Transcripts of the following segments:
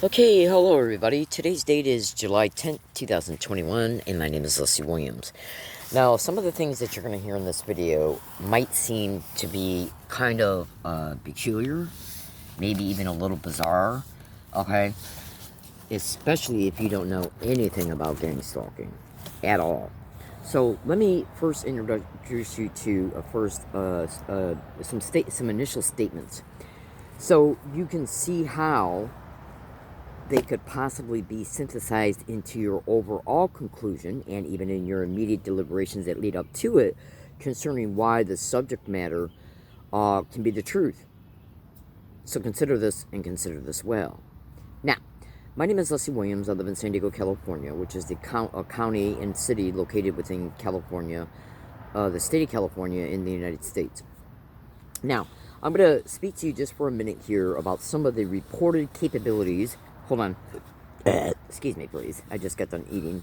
Okay, hello everybody. Today's date is July 10th, 2021, and my name is Leslie Williams. Now, some of the things that you're going to hear in this video might seem to be kind of peculiar, maybe even a little bizarre, okay? Especially if you don't know anything about gang stalking at all. So, let me first introduce you to some initial statements. So, you can see how they could possibly be synthesized into your overall conclusion and even in your immediate deliberations that lead up to it concerning why the subject matter can be the truth. So consider this and consider this well. Now, my name is Leslie Williams. I live in San Diego, California, which is a county and city located within California, the state of California in the United States. Now, I'm going to speak to you just for a minute here about some of the reported capabilities. Hold on. Excuse me, please. I just got done eating.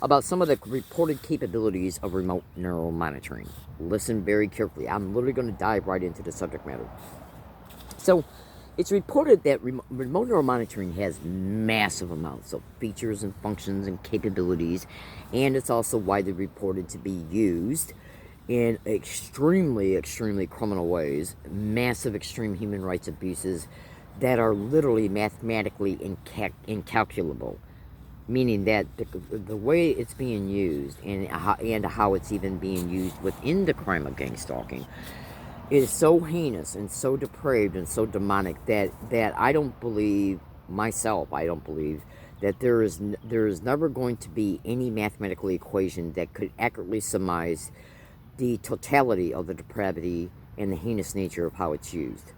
About some of the reported capabilities of remote neural monitoring. Listen very carefully. I'm literally going to dive right into the subject matter. So, it's reported that remote neural monitoring has massive amounts of features and functions and capabilities, and it's also widely reported to be used in extremely criminal ways, massive extreme human rights abuses that are literally mathematically incalculable, meaning that the way it's being used and how it's even being used within the crime of gang stalking is so heinous and so depraved and so demonic that I don't believe that there is never going to be any mathematical equation that could accurately surmise the totality of the depravity and the heinous nature of how it's used.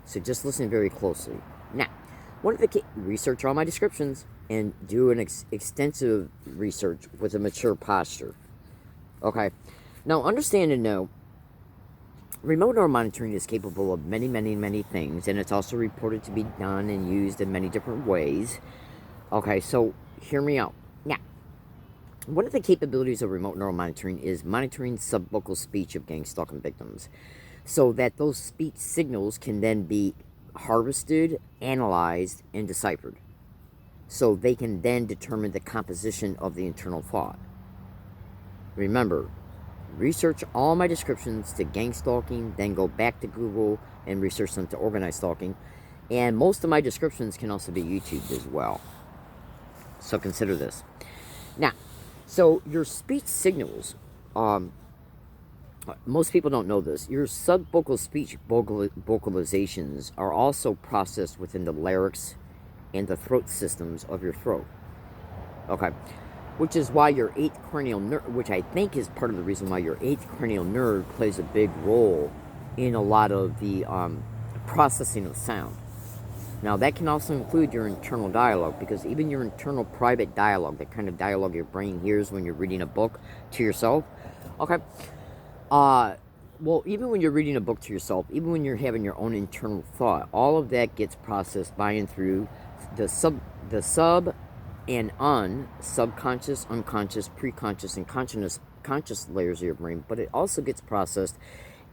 So just listen very closely. Now, one of the research all my descriptions and do an extensive research with a mature posture. Okay. Now, understand and know, remote neural monitoring is capable of many things, and it's also reported to be done and used in many different ways. Okay, so hear me out. Now, one of the capabilities of remote neural monitoring is monitoring subvocal speech of gang stalking victims, so that those speech signals can then be harvested, analyzed, and deciphered. So they can then determine the composition of the internal thought. Remember, research all my descriptions to gang stalking, then go back to Google and research them to organized stalking. And most of my descriptions can also be YouTubed as well. So consider this. Now, so your speech signals, most people don't know this. Your subvocal speech vocalizations are also processed within the larynx and the throat systems of your throat. Okay. Which is why your eighth cranial nerve, which I think is part of the reason why your eighth cranial nerve plays a big role in a lot of the processing of sound. Now, that can also include your internal dialogue, because even your internal private dialogue, the kind of dialogue your brain hears when you're reading a book to yourself, okay? Well, even when you're reading a book to yourself, even when you're having your own internal thought, all of that gets processed by and through the sub and subconscious, unconscious, preconscious, and conscious layers of your brain, but it also gets processed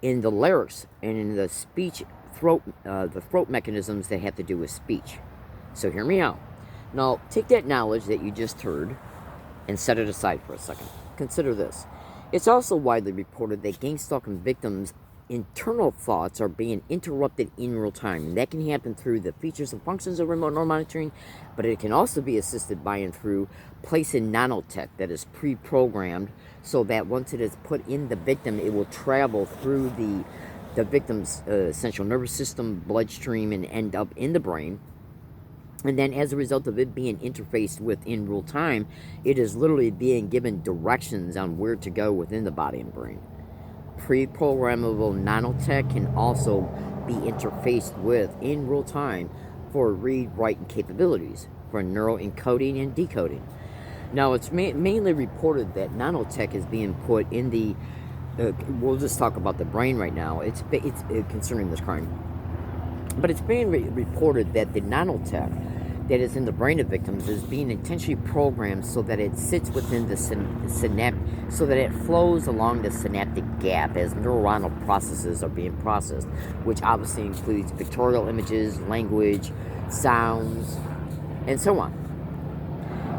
in the larynx and in the speech the throat mechanisms that have to do with speech. So hear me out. Now, take that knowledge that you just heard and set it aside for a second. Consider this. It's also widely reported that gang stalking victims' internal thoughts are being interrupted in real time. And that can happen through the features and functions of remote neural monitoring, but it can also be assisted by and through placing nanotech that is pre-programmed, so that once it is put in the victim, it will travel through the victim's central nervous system, bloodstream, and end up in the brain. And then as a result of it being interfaced with in real time, it is literally being given directions on where to go within the body and brain. Pre-programmable nanotech can also be interfaced with in real time for read, write, and capabilities for neural encoding and decoding. Now, it's mainly reported that nanotech is being put in the we'll just talk about the brain right now. It's concerning this crime, but it's being reported that the nanotech that is in the brain of victims is being intentionally programmed so that it sits within the so that it flows along the synaptic gap as neuronal processes are being processed, which obviously includes pictorial images, language, sounds, and so on.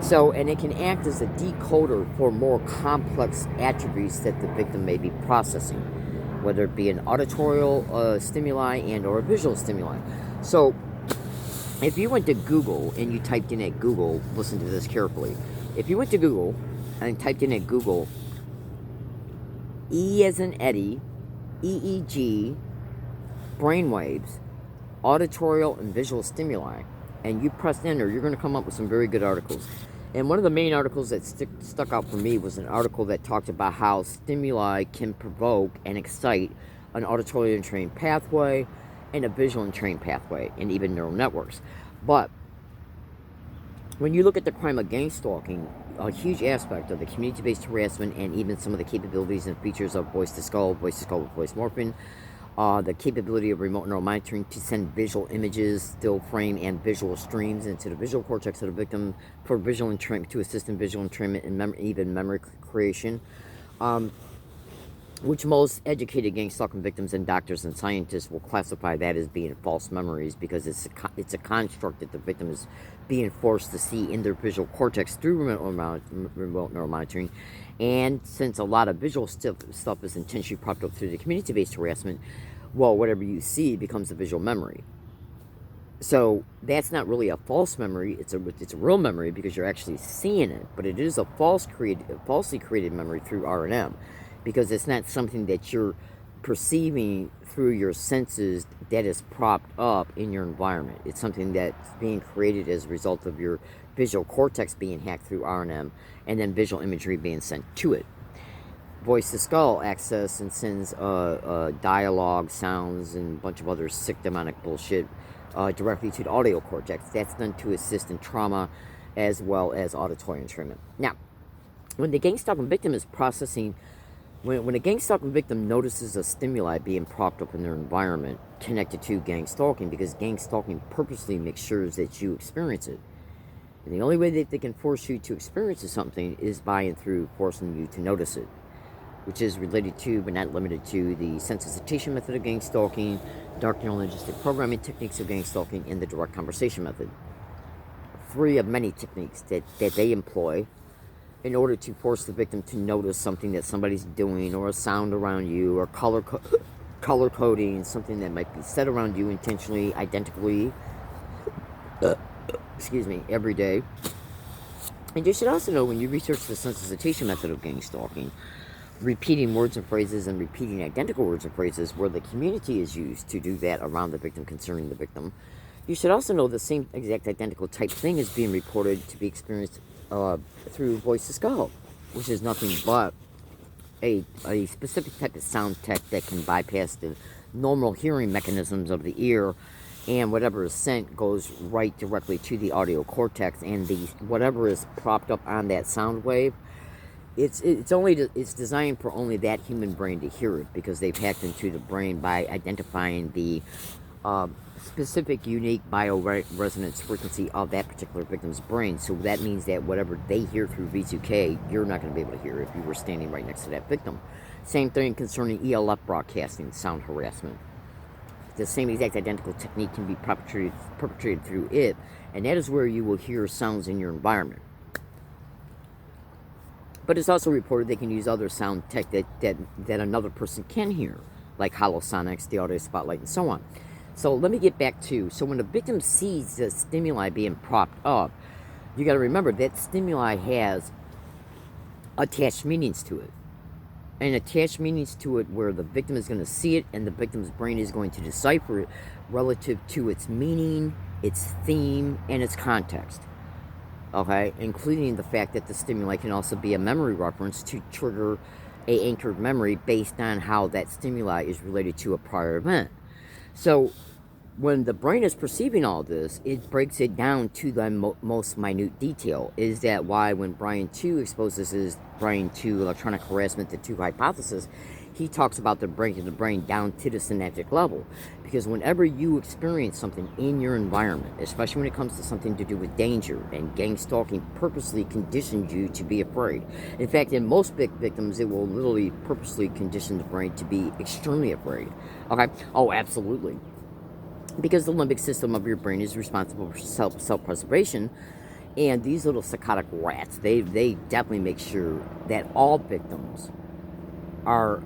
So, and it can act as a decoder for more complex attributes that the victim may be processing, whether it be an auditorial stimuli and or a visual stimuli. So, if you went to Google and you typed in at Google, listen to this carefully. If you went to Google and typed in at Google, E as in Eddie, EEG, brainwaves, auditorial and visual stimuli, and you pressed enter, you're going to come up with some very good articles. And one of the main articles that stuck out for me was an article that talked about how stimuli can provoke and excite an auditory entrained pathway and a visual entrained pathway and even neural networks. But when you look at the crime of gang stalking, a huge aspect of the community-based harassment and even some of the capabilities and features of voice-to-skull with voice morphing, the capability of remote neural monitoring to send visual images, still frame, and visual streams into the visual cortex of the victim for visual entrainment, to assist in visual entrainment and even memory creation, which most educated gang stalking victims and doctors and scientists will classify that as being false memories, because it's a construct that the victim is being forced to see in their visual cortex through remote neural monitoring. And since a lot of visual stuff is intentionally propped up through the community-based harassment, well, whatever you see becomes a visual memory. So that's not really a false memory. It's a real memory because you're actually seeing it, but it is a falsely created memory through R&M, because it's not something that you're perceiving through your senses that is propped up in your environment. It's something that's being created as a result of your visual cortex being hacked through R&M and then visual imagery being sent to it. Voice to skull access and sends dialogue, sounds, and a bunch of other sick demonic bullshit directly to the audio cortex. That's done to assist in trauma as well as auditory entrainment. Now, when the gang stalking victim is processing, when a gang stalking victim notices a stimuli being propped up in their environment connected to gang stalking, because gang stalking purposely makes sure that you experience it. And the only way that they can force you to experience something is by and through forcing you to notice it, which is related to, but not limited to, the sensitization method of gang stalking, dark neurologistic programming techniques of gang stalking, and the direct conversation method. 3 of many techniques that they employ in order to force the victim to notice something that somebody's doing, or a sound around you, or color coding, something that might be said around you intentionally, identically, every day. And you should also know, when you research the sensitization method of gang stalking, repeating words and phrases and repeating identical words and phrases where the community is used to do that around the victim concerning the victim, you should also know the same exact identical type thing is being reported to be experienced through voice to skull, which is nothing but a specific type of sound tech that can bypass the normal hearing mechanisms of the ear, and whatever is sent goes right directly to the audio cortex, and whatever is propped up on that sound wave, it's designed for only that human brain to hear it, because they've hacked into the brain by identifying the specific, unique bioresonance frequency of that particular victim's brain. So that means that whatever they hear through V2K, you're not going to be able to hear if you were standing right next to that victim. Same thing concerning ELF broadcasting, sound harassment. The same exact identical technique can be perpetrated through it, and that is where you will hear sounds in your environment. But it's also reported they can use other sound tech that another person can hear, like holosonics, the audio spotlight, and so on. So let me get back to, so when the victim sees the stimuli being propped up, you got to remember that stimuli has attached meanings to it. And attached meanings to it where the victim is going to see it, and the victim's brain is going to decipher it relative to its meaning, its theme, and its context. Okay, including the fact that the stimuli can also be a memory reference to trigger a anchored memory based on how that stimuli is related to a prior event. So when the brain is perceiving all this, it breaks it down to the most minute detail. Is that why when Brian 2 exposes his brain to electronic harassment, the 2 hypothesis, he talks about the breaking the brain down to the synaptic level? Because whenever you experience something in your environment, especially when it comes to something to do with danger, and gang stalking purposely conditions you to be afraid. In fact, in most big victims, it will literally purposely condition the brain to be extremely afraid. Okay? Oh, absolutely. because the limbic system of your brain is responsible for self-preservation. And these little psychotic rats, they definitely make sure that all victims are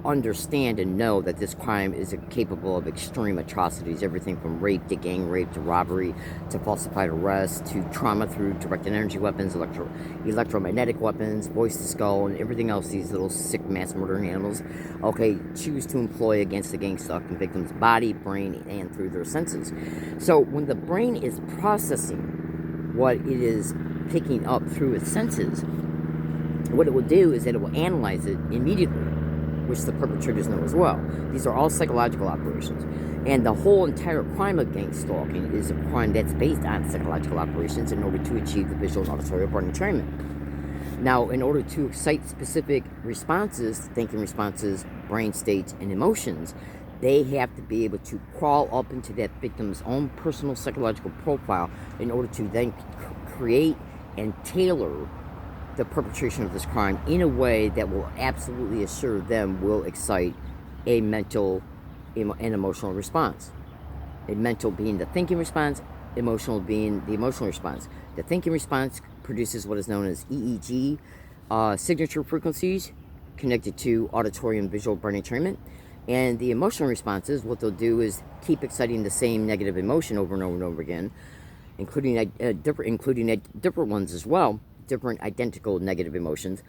understand and know that this crime is capable of extreme atrocities, everything from rape to gang rape to robbery to falsified arrest to trauma through directed energy weapons, electromagnetic weapons, voice to skull, and everything else these little sick mass murdering animals, okay, choose to employ against the gang-stalking victim's body, brain, and through their senses. So when the brain is processing what it is picking up through its senses, what it will do is that it will analyze it immediately, which the perpetrators know as well. These are all psychological operations. And the whole entire crime of gang stalking is a crime that's based on psychological operations in order to achieve the visual and auditory brain entrainment. Now, in order to excite specific responses, thinking responses, brain states, and emotions, they have to be able to crawl up into that victim's own personal psychological profile in order to then create and tailor the perpetration of this crime in a way that will absolutely assure them will excite a mental and emotional response. A mental being the thinking response, emotional being the emotional response. The thinking response produces what is known as EEG signature frequencies connected to auditory and visual brain entrainment. And the emotional responses, what they'll do is keep exciting the same negative emotion over and over and over again, including different ones as well, different identical negative emotions,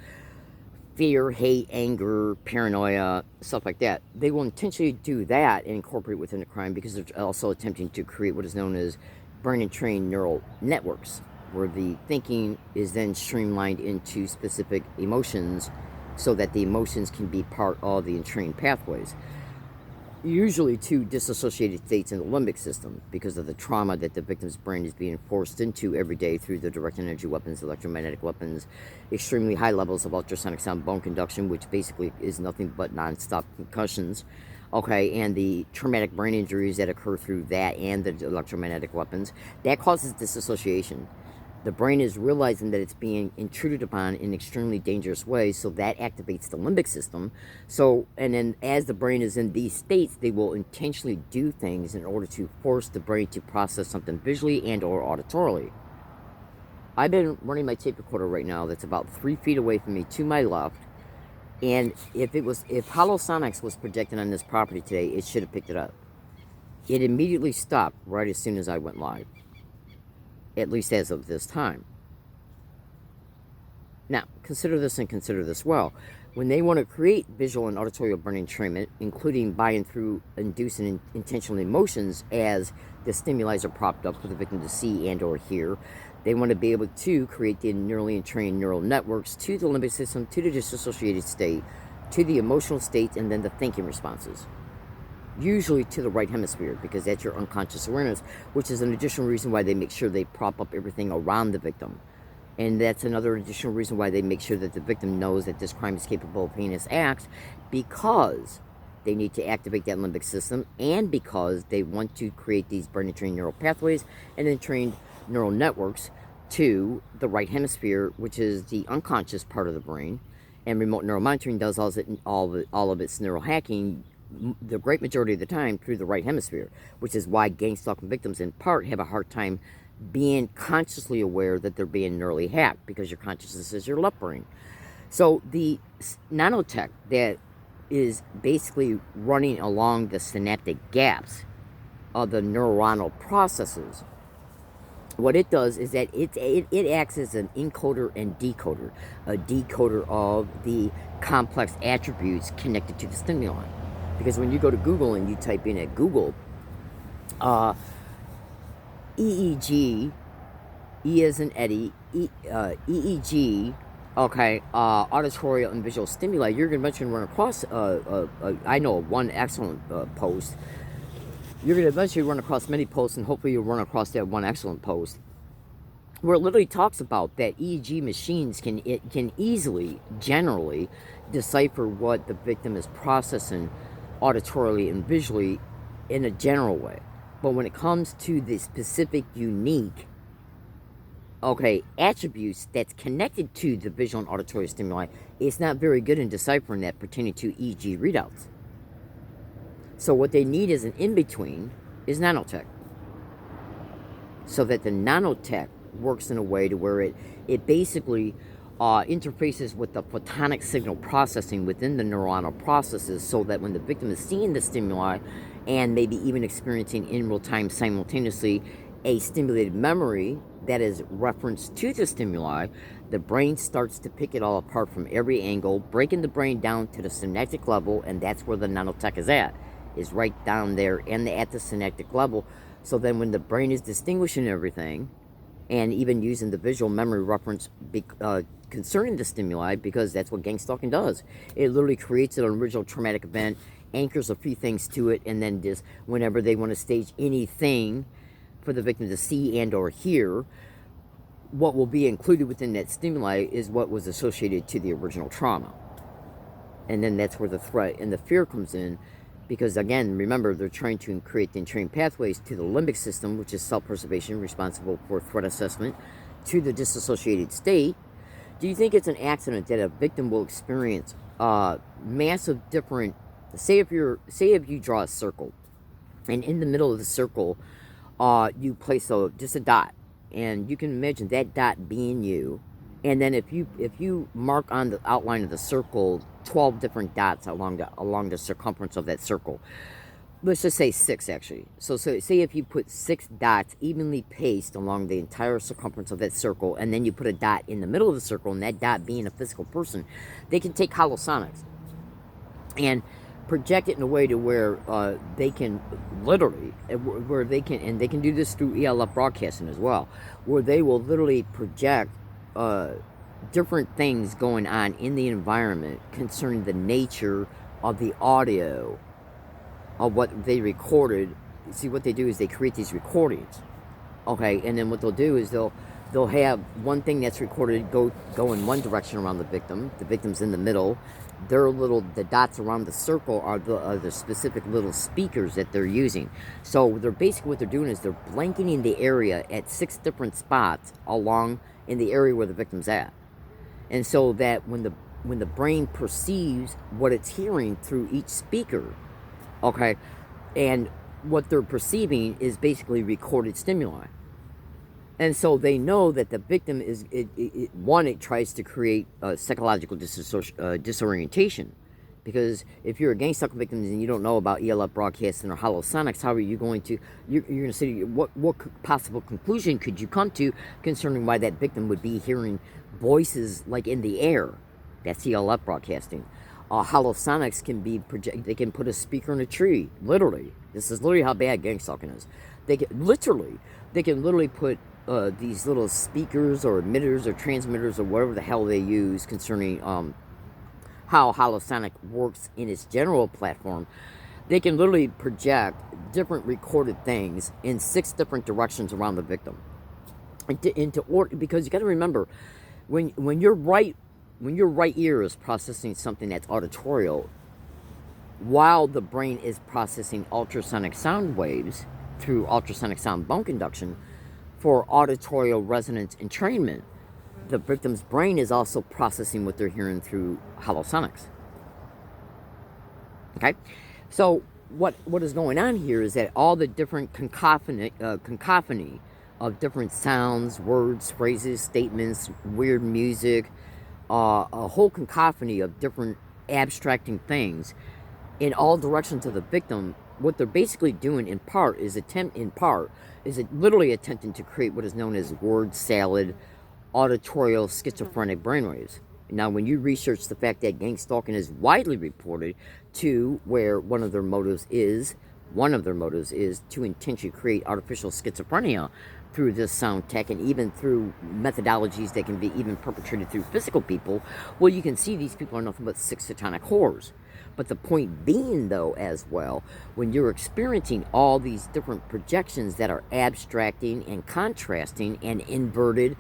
fear, hate, anger, paranoia, stuff like that. They will intentionally do that and incorporate within the crime because they're also attempting to create what is known as brain and trained neural networks, where the thinking is then streamlined into specific emotions so that the emotions can be part of the entrained pathways. Usually to disassociated states in the limbic system because of the trauma that the victim's brain is being forced into every day through the direct energy weapons, electromagnetic weapons, extremely high levels of ultrasonic sound bone conduction, which basically is nothing but non-stop concussions, okay, and the traumatic brain injuries that occur through that and the electromagnetic weapons. That causes disassociation. The brain is realizing that it's being intruded upon in extremely dangerous ways, so that activates the limbic system. So, and then as the brain is in these states, they will intentionally do things in order to force the brain to process something visually and or auditorily. I've been running my tape recorder right now that's about 3 feet away from me to my left, and if Hollow Sonics was projecting on this property today, it should have picked it up. It immediately stopped right as soon as I went live. At least as of this time. Now, consider this and consider this well. When they want to create visual and auditory brain entrainment, including by and through inducing intentional emotions as the stimuli are propped up for the victim to see and or hear, they want to be able to create the neurally entrained neural networks to the limbic system, to the disassociated state, to the emotional state, and then the thinking responses. Usually to the right hemisphere, because that's your unconscious awareness, which is an additional reason why they make sure they prop up everything around the victim. And that's another additional reason why they make sure that the victim knows that this crime is capable of heinous acts, because they need to activate that limbic system, and because they want to create these brain trained neural pathways and then trained neural networks to the right hemisphere, which is the unconscious part of the brain. And remote neural monitoring does all of its neural hacking the great majority of the time through the right hemisphere, which is why gang stalking victims in part have a hard time being consciously aware that they're being neurally hacked, because your consciousness is your left brain. So the nanotech that is basically running along the synaptic gaps of the neuronal processes, what it does is that it acts as an encoder and decoder, a decoder of the complex attributes connected to the stimuli. Because when you go to Google and you type in at Google, EEG, E as in Eddie, EEG, okay, auditory and visual stimuli, you're going to eventually run across, I know one excellent post. You're going to eventually run across many posts, and hopefully you'll run across that one excellent post, where it literally talks about that EEG machines can easily, generally, decipher what the victim is processing auditorily and visually in a general way. But when it comes to the specific, unique, attributes that's connected to the visual and auditory stimuli, it's not very good in deciphering that pertaining to EEG readouts. So what they need is an in-between is nanotech. So that the nanotech works in a way to where it basically interfaces with the photonic signal processing within the neuronal processes, so that when the victim is seeing the stimuli and maybe even experiencing in real time simultaneously a stimulated memory that is referenced to the stimuli, the brain starts to pick it all apart from every angle, breaking the brain down to the synaptic level, and that's where the nanotech is right down there and at the synaptic level. So then when the brain is distinguishing everything, and even using the visual memory reference concerning the stimuli, because that's what gang stalking does. It literally creates an original traumatic event, anchors a few things to it, and then just whenever they want to stage anything for the victim to see and or hear, what will be included within that stimuli is what was associated to the original trauma. And then that's where the threat and the fear comes in, because again, remember, they're trying to create the entrained pathways to the limbic system, which is self-preservation, responsible for threat assessment, to the disassociated state. Do you think it's an accident that a victim will experience massive different, say if you draw a circle, and in the middle of the circle you place just a dot, and you can imagine that dot being you, and then if you mark on the outline of the circle 12 different dots along the circumference of that circle, let's just say 6 actually. So say if you put 6 dots evenly paced along the entire circumference of that circle, and then you put a dot in the middle of the circle, and that dot being a physical person, they can take holosonics and project it in a way to where they can literally, where they can do this through ELF broadcasting as well, where they will literally project different things going on in the environment concerning the nature of the audio of what they recorded. See, what they do is they create these recordings, okay, and then what they'll do is they'll have one thing that's recorded go in one direction around the victim's in the middle. The dots around the circle are the specific little speakers that they're using. So they're basically, what they're doing is they're blanketing the area at 6 different spots along in the area where the victim's at. And so that when the brain perceives what it's hearing through each speaker, okay, and what they're perceiving is basically recorded stimuli. And so they know that the victim is, it tries to create a psychological disorientation. Because if you're a gang stalking victim and you don't know about ELF broadcasting or holosonics, how are you going to, you're going to say, what possible conclusion could you come to concerning why that victim would be hearing voices like in the air? That's ELF broadcasting. Holosonics can be they can put a speaker in a tree, literally. This is literally how bad gang stalking is. They can literally put these little speakers or emitters or transmitters or whatever the hell they use concerning how holosonic works in its general platform. They can literally project different recorded things in 6 different directions around the victim. Into order, because you got to remember, when your right ear is processing something that's auditorial, while the brain is processing ultrasonic sound waves through ultrasonic sound bone conduction for auditorial resonance entrainment, the victim's brain is also processing what they're hearing through holosonics. Okay, so what is going on here is that all the different cacophony of different sounds, words, phrases, statements, weird music, a whole cacophony of different abstracting things in all directions of the victim, what they're basically doing in part is literally attempting to create what is known as word salad, auditorial schizophrenic brainwaves. Now, when you research the fact that gang stalking is widely reported to where one of their motives is to intentionally create artificial schizophrenia through this sound tech, and even through methodologies that can be even perpetrated through physical people, well, you can see these people are nothing but 6 satanic whores. But the point being, though, as well, when you're experiencing all these different projections that are abstracting and contrasting and inverted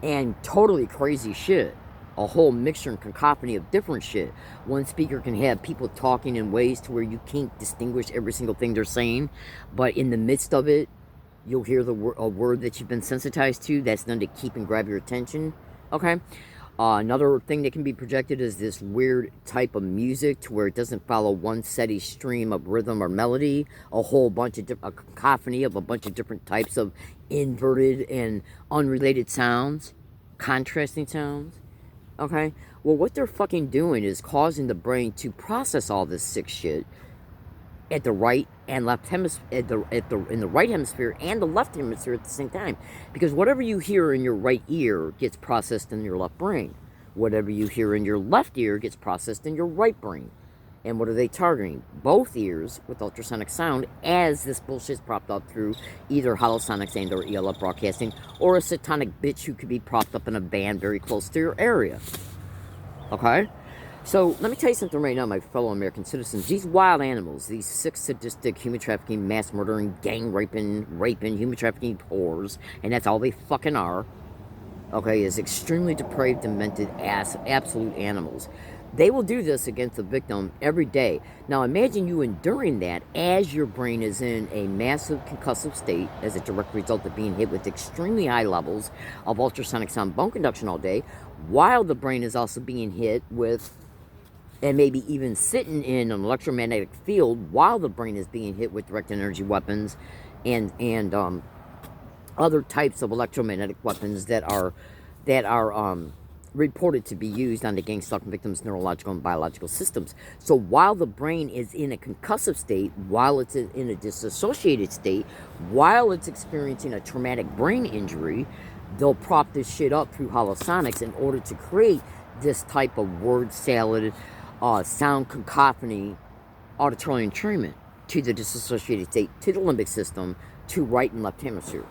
and totally crazy shit, a whole mixture and cacophony of different shit. One speaker can have people talking in ways to where you can't distinguish every single thing they're saying, but in the midst of it, you'll hear a word that you've been sensitized to that's done to keep and grab your attention. Okay? Another thing that can be projected is this weird type of music to where it doesn't follow one steady stream of rhythm or melody, a whole bunch of a cacophony of a bunch of different types of inverted and unrelated sounds, contrasting sounds. Okay? Well, what they're fucking doing is causing the brain to process all this sick shit at the right and left hemisphere, in the right hemisphere and the left hemisphere at the same time, because whatever you hear in your right ear gets processed in your left brain. Whatever you hear in your left ear gets processed in your right brain. And what are they targeting? Both ears with ultrasonic sound, as this bullshit's propped up through either holosonics and or ELF broadcasting, or a satanic bitch who could be propped up in a van very close to your area. Okay? So, let me tell you something right now, my fellow American citizens. These wild animals, these sick, sadistic, human trafficking, mass murdering, gang raping, human trafficking whores, and that's all they fucking are, okay, is extremely depraved, demented, absolute animals. They will do this against the victim every day. Now, imagine you enduring that as your brain is in a massive concussive state as a direct result of being hit with extremely high levels of ultrasonic sound bone conduction all day, while the brain is also being hit with, and maybe even sitting in an electromagnetic field while the brain is being hit with direct energy weapons and other types of electromagnetic weapons that are reported to be used on the gang stalking victims' neurological and biological systems. So while the brain is in a concussive state, while it's in a disassociated state, while it's experiencing a traumatic brain injury, they'll prop this shit up through holosonics in order to create this type of word salad, sound cacophony, auditory entrainment to the disassociated state, to the limbic system, to right and left hemisphere.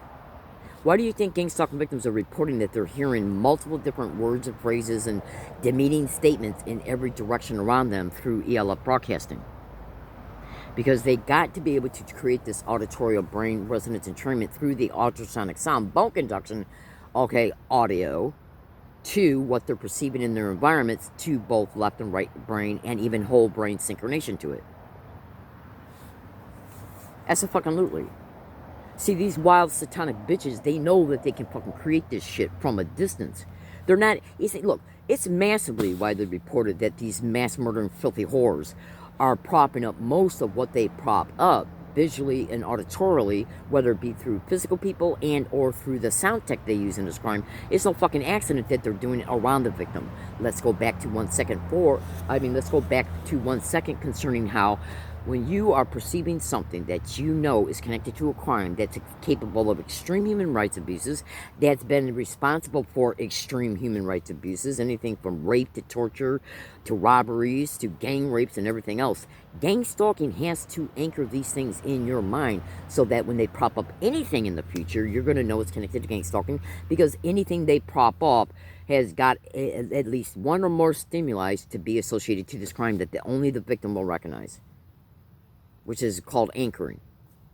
Why do you think gang stalking victims are reporting that they're hearing multiple different words and phrases and demeaning statements in every direction around them through ELF broadcasting? Because they got to be able to create this auditory brain resonance entrainment through the ultrasonic sound bone conduction, okay, audio, to what they're perceiving in their environments, to both left and right brain, and even whole brain synchronization to it. Absolutely. See, these wild satanic bitches, they know that they can fucking create this shit from a distance. They're not, you see, look, it's massively widely reported that these mass murdering filthy whores are propping up most of what they prop up visually and auditorily, whether it be through physical people and or through the sound tech they use in this crime. It's no fucking accident that they're doing it around the victim. Let's go back to 1 second concerning how when you are perceiving something that you know is connected to a crime that's capable of extreme human rights abuses, that's been responsible for extreme human rights abuses, anything from rape to torture to robberies to gang rapes and everything else, gang stalking has to anchor these things in your mind so that when they prop up anything in the future, you're going to know it's connected to gang stalking, because anything they prop up has got at least one or more stimuli to be associated to this crime that only the victim will recognize, which is called anchoring.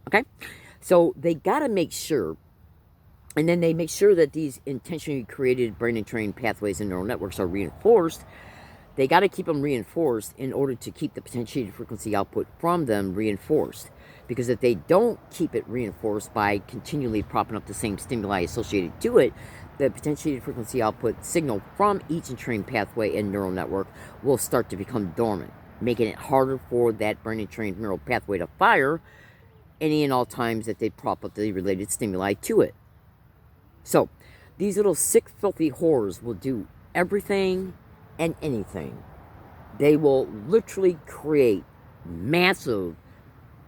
Okay? So they got to make sure, and then they make sure that these intentionally created brain and trained pathways and neural networks are reinforced. They got to keep them reinforced in order to keep the potentiated frequency output from them reinforced. Because if they don't keep it reinforced by continually propping up the same stimuli associated to it, the potentiated frequency output signal from each entrained pathway and neural network will start to become dormant, making it harder for that brain entrained neural pathway to fire any and all times that they prop up the related stimuli to it. So, these little sick, filthy whores will do everything and anything. They will literally create massive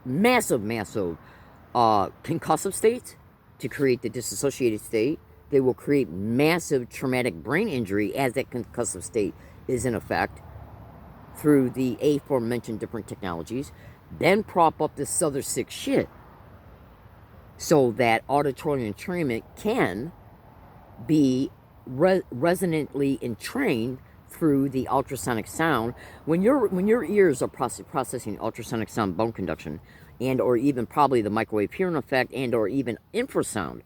concussive states to create the disassociated state. They will create massive traumatic brain injury as that concussive state is in effect through the aforementioned different technologies, then prop up this other sick shit so that auditory entrainment can be resonantly entrained through the ultrasonic sound. When your ears are processing ultrasonic sound bone conduction, and or even probably the microwave hearing effect, and or even infrasound,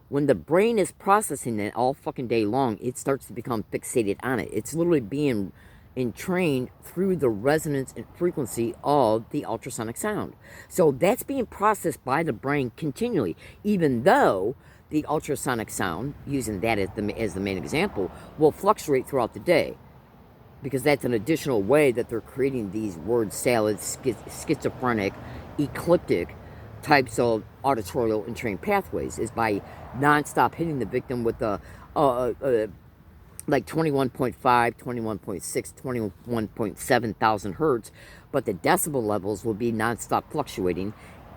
when the brain is processing it all fucking day long, it starts to become fixated on it. It's literally being entrained through the resonance and frequency of the ultrasonic sound. So that's being processed by the brain continually, even though the ultrasonic sound, using that as the main example, will fluctuate throughout the day. Because that's an additional way that they're creating these word salad, schizophrenic, ecliptic types of auditorial and trained pathways, is by nonstop hitting the victim with the like 21.5, 21.6, 21.7 thousand hertz, but the decibel levels will be nonstop fluctuating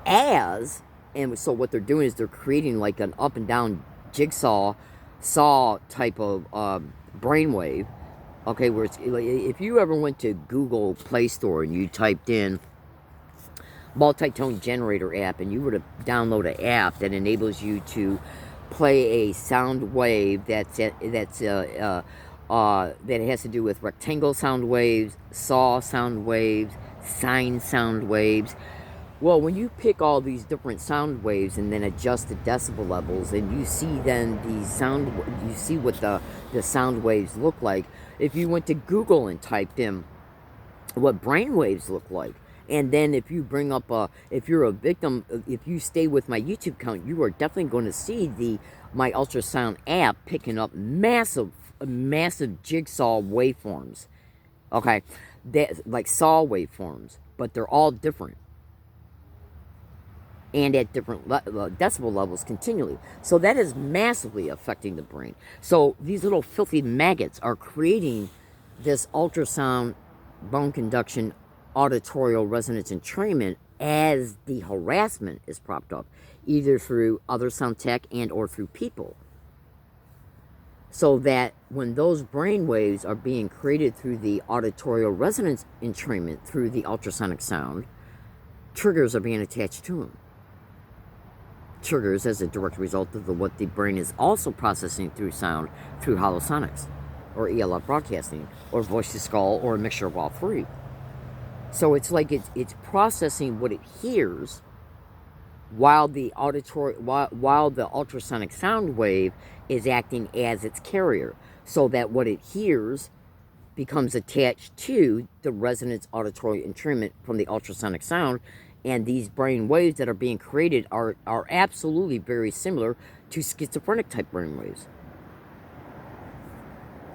and so what they're doing is they're creating like an up and down jigsaw saw type of brainwave. Okay, where it's, like, if you ever went to Google Play Store and you typed in multi-tone generator app, and you were to download an app that enables you to play a sound wave that has to do with rectangle sound waves, saw sound waves, sine sound waves. Well, when you pick all these different sound waves and then adjust the decibel levels, and you see then you see what the sound waves look like. If you went to Google and typed in what brain waves look like, and then if you bring up if you're a victim, if you stay with my YouTube account, you are definitely going to see my ultrasound app picking up massive jigsaw waveforms. Okay, that like saw waveforms, but they're all different. And at different decibel levels continually. So that is massively affecting the brain. So these little filthy maggots are creating this ultrasound bone conduction auditorial resonance entrainment as the harassment is propped up, either through other sound tech and or through people. So that when those brain waves are being created through the auditorial resonance entrainment through the ultrasonic sound, triggers are being attached to them. Triggers as a direct result of what the brain is also processing through sound, through holosonics, or ELF broadcasting, or voice to skull, or a mixture of all three. So it's like it's processing what it hears while the while the ultrasonic sound wave is acting as its carrier, so that what it hears becomes attached to the resonance auditory entrainment from the ultrasonic sound. And these brain waves that are being created are absolutely very similar to schizophrenic type brain waves.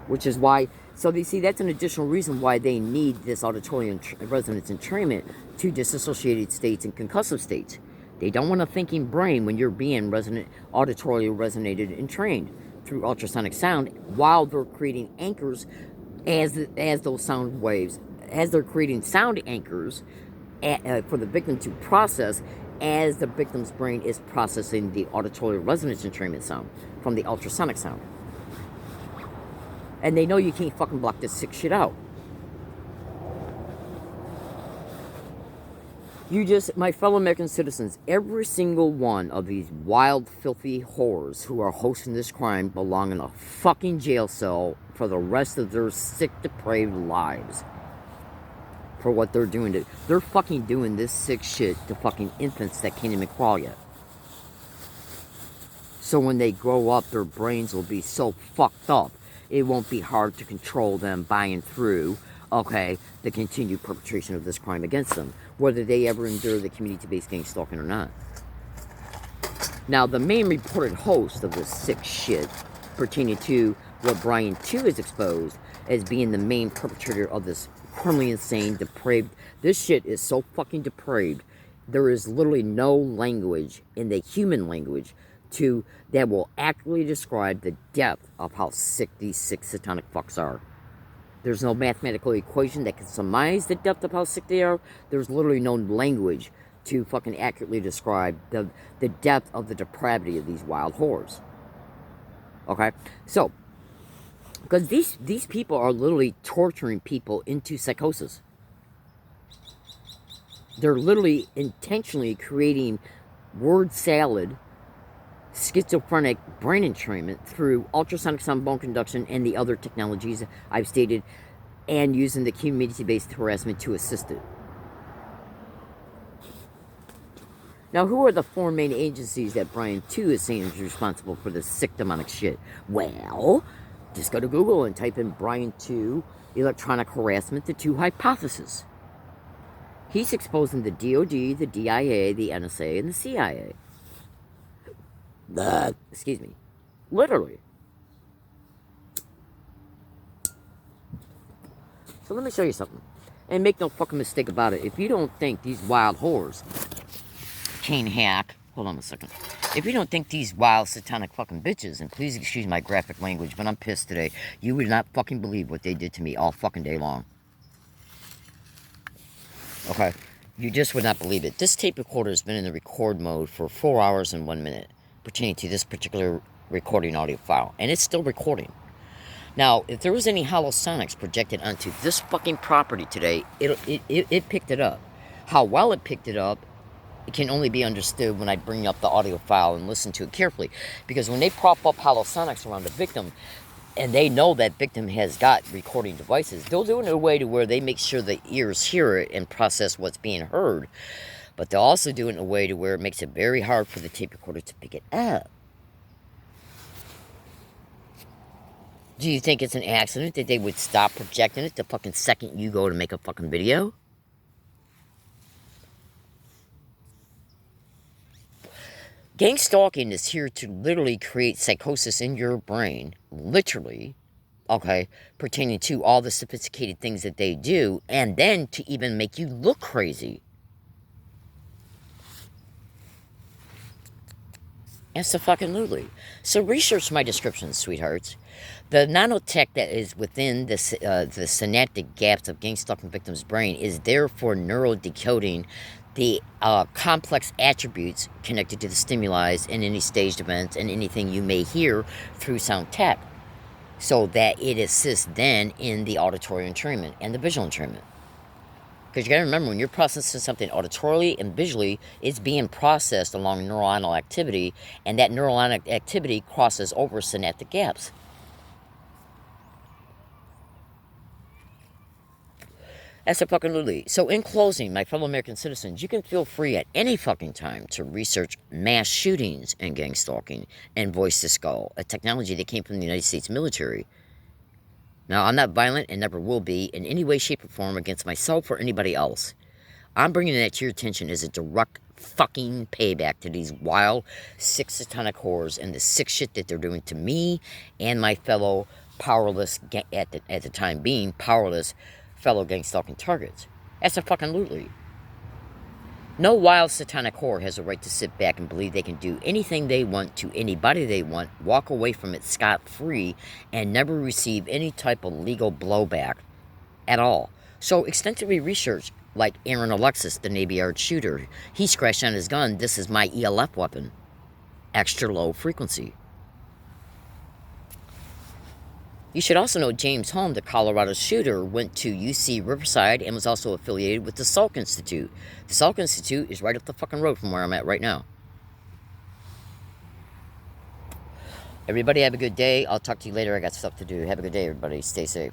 Which is why, so they see that's an additional reason why they need this auditory resonance entrainment to dissociated states and concussive states. They don't want a thinking brain when you're being auditorily resonated and trained through ultrasonic sound, while they're creating anchors as those sound waves, as they're creating sound anchors for the victim to process as the victim's brain is processing the auditory resonance entrainment sound from the ultrasonic sound. And they know you can't fucking block this sick shit out. My fellow American citizens, every single one of these wild, filthy whores who are hosting this crime belong in a fucking jail cell for the rest of their sick, depraved lives. For what they're doing they're fucking doing this sick shit to fucking infants that can't even crawl yet. So when they grow up, their brains will be so fucked up, it won't be hard to control them buying through, okay, the continued perpetration of this crime against them, whether they ever endure the community-based gang stalking or not. Now, the main reported host of this sick shit pertaining to what Brian 2 is exposed as being the main perpetrator of this criminally insane, depraved. This shit is so fucking depraved. There is literally no language in the human language that will accurately describe the depth of how sick these sick satanic fucks are. There's no mathematical equation that can surmise the depth of how sick they are. There's literally no language to fucking accurately describe the depth of the depravity of these wild whores. Okay? So, because these people are literally torturing people into psychosis. They're literally intentionally creating word salad, schizophrenic brain entrainment through ultrasonic sound bone conduction and the other technologies I've stated, and using the community-based harassment to assist it. Now, who are the four main agencies that Brian 2 is saying is responsible for this sick demonic shit? Well, just go to Google and type in Brian 2 electronic harassment, the two hypotheses. He's exposing the DOD, the DIA, the NSA, and the CIA. Excuse me. Literally. So let me show you something. And make no fucking mistake about it. If you don't think these wild whores can hack, hold on a second. If you don't think these wild satanic fucking bitches, and please excuse my graphic language, but I'm pissed today, you would not fucking believe what they did to me all fucking day long. Okay? You just would not believe it. This tape recorder has been in the record mode for 4 hours and 1 minute, pertaining to this particular recording audio file. And it's still recording. Now, if there was any hollow sonics projected onto this fucking property today, it picked it up. How well it picked it up, it can only be understood when I bring up the audio file and listen to it carefully. Because when they prop up hollow sonics around the victim, and they know that victim has got recording devices, they'll do it in a way to where they make sure the ears hear it and process what's being heard. But they'll also do it in a way to where it makes it very hard for the tape recorder to pick it up. Do you think it's an accident that they would stop projecting it the fucking second you go to make a fucking video? Gang stalking is here to literally create psychosis in your brain, literally, okay, pertaining to all the sophisticated things that they do, and then to even make you look crazy. Absolutely. So research my descriptions, sweethearts. The nanotech that is within the synaptic gaps of gang stalking victims' brain is there for neurodecoding the complex attributes connected to the stimuli in any staged events and anything you may hear through sound tech, so that it assists then in the auditory entrainment and the visual entrainment. Because you got to remember, when you're processing something auditorily and visually, it's being processed along neuronal activity, and that neuronal activity crosses over synaptic gaps. Absolutely. So in closing, my fellow American citizens, you can feel free at any fucking time to research mass shootings and gang stalking and voice to skull, a technology that came from the United States military. Now, I'm not violent and never will be in any way, shape, or form against myself or anybody else. I'm bringing that to your attention as a direct fucking payback to these wild, sick satanic whores and the sick shit that they're doing to me and my fellow powerless, at the time being, powerless fellow gang stalking targets. Absolutely. No wild satanic whore has a right to sit back and believe they can do anything they want to anybody they want, walk away from it scot-free, and never receive any type of legal blowback at all. So extensively research, like Aaron Alexis, the Navy Yard shooter. He scratched on his gun, "This is my ELF weapon. Extra low frequency." You should also know James Holm, the Colorado shooter, went to UC Riverside and was also affiliated with the Salk Institute. The Salk Institute is right up the fucking road from where I'm at right now. Everybody have a good day. I'll talk to you later. I got stuff to do. Have a good day, everybody. Stay safe.